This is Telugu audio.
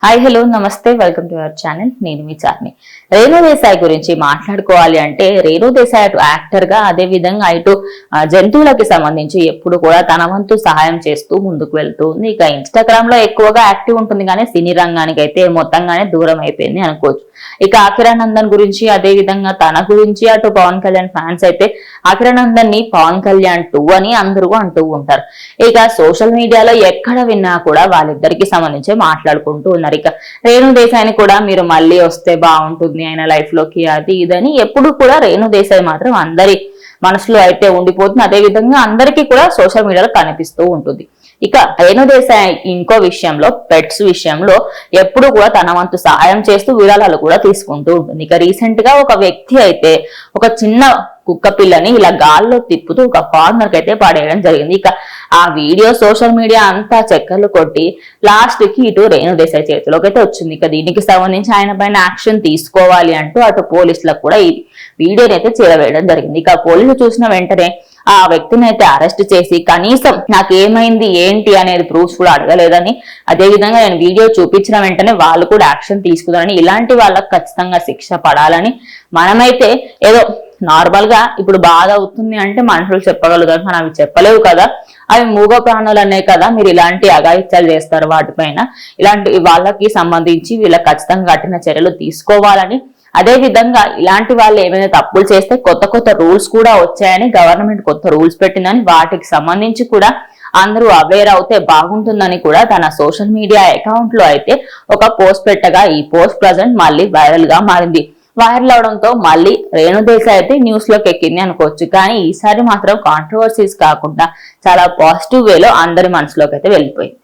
హాయ్ హలో నమస్తే వెల్కమ్ టు అవర్ ఛానల్. నేను మీ చార్మి. రేణు దేశాయ్ గురించి మాట్లాడుకోవాలి అంటే రేణు దేశాయ్ అటు యాక్టర్ గా అదే విధంగా ఇటు జంతువులకి సంబంధించి ఎప్పుడు కూడా తన వంతు సహాయం చేస్తూ ముందుకు వెళ్తూ ఉంది. ఇక ఇన్స్టాగ్రామ్ లో ఎక్కువగా యాక్టివ్ ఉంటుంది కానీ సినీ రంగానికి అయితే మొత్తంగానే దూరం అయిపోయింది అనుకోవచ్చు. ఇక అఖిరానందన్ గురించి అదే విధంగా తన గురించి అటు పవన్ కళ్యాణ్ ఫ్యాన్స్ అయితే అఖిరానందన్ ని పవన్ కళ్యాణ్ 2 అని అందరూ అంటూ ఉంటారు. ఇక సోషల్ మీడియాలో ఎక్కడ విన్నా కూడా వాళ్ళిద్దరికి సంబంధించి మాట్లాడుకుంటూ ఉన్నారు. ఇక రేణు దేశాయ్ని కూడా మీరు మళ్ళీ వస్తే బాగుంటుంది ఆయన లైఫ్ లోకి అది ఇదని ఎప్పుడు కూడా రేణు దేశాయ్ మాత్రం అందరి మనసులో అయితే ఉండిపోతుంది. అదే విధంగా అందరికీ కూడా సోషల్ మీడియాలో కనిపిస్తూ ఉంటుంది. ఇక రేణు దేశాయ్ ఇంకో విషయంలో పెట్స్ విషయంలో ఎప్పుడు కూడా తన వంతు సహాయం చేస్తూ విరాళాలు కూడా తీసుకుంటూ ఉంటుంది. ఇక రీసెంట్ గా ఒక వ్యక్తి అయితే ఒక చిన్న కుక్క పిల్లని ఇలా గాల్లో తిప్పుతూ ఒక కార్నర్ కి అయితే పడేయడం జరిగింది. ఇక ఆ వీడియో సోషల్ మీడియా అంతా చక్కర్లు కొట్టి లాస్ట్ కి ఇటు రేణు దేశాయ్ చేతిలోకి అయితే వచ్చింది. ఇక దీనికి సంబంధించి ఆయన పైన యాక్షన్ తీసుకోవాలి అంటూ అటు పోలీసులకు కూడా ఈ వీడియోని అయితే చేరవేయడం జరిగింది. ఇక పోలీసులు చూసిన వెంటనే ఆ వ్యక్తిని అయితే అరెస్ట్ చేసి కనీసం నాకు ఏమైంది ఏంటి అనేది ప్రూఫ్స్ కూడా అడగలేదని, అదే విధంగా నేను వీడియో చూపించిన వెంటనే వాళ్ళు కూడా యాక్షన్ తీసుకున్నారని, ఇలాంటి వాళ్ళకి ఖచ్చితంగా శిక్ష పడాలని మనమైతే ఏదో నార్మల్ గా ఇప్పుడు బాధ అవుతుంది అంటే మనుషులు చెప్పగలుగుతారు కానీ అవి చెప్పలేవు కదా, అవి మూగ ప్రాణులు అనే కదా, మీరు ఇలాంటి అఘాయిత్యాలు చేస్తారు వాటిపైన, ఇలాంటి వాళ్ళకి సంబంధించి వీళ్ళకి ఖచ్చితంగా కఠిన చర్యలు తీసుకోవాలని, అదే విధంగా ఇలాంటి వాళ్ళు ఏమైనా తప్పులు చేస్తే కొత్త కొత్త రూల్స్ కూడా వచ్చాయని గవర్నమెంట్ కొత్త రూల్స్ పెట్టిందని వాటికి సంబంధించి కూడా అందరూ అవేర్ అవుతే బాగుంటుందని కూడా తన సోషల్ మీడియా అకౌంట్ లో అయితే ఒక పోస్ట్ పెట్టగా ఈ పోస్ట్ ప్రజెంట్ మళ్ళీ వైరల్ గా మారింది. వైరల్ అవడంతో మళ్ళీ రేణు దేశాయ్ అయితే న్యూస్ లోకి ఎక్కింది అనుకోవచ్చు. కానీ ఈసారి మాత్రం కాంట్రవర్సీస్ కాకుండా చాలా పాజిటివ్ వేలో అందరి మనసులోకి అయితే వెళ్ళిపోయింది.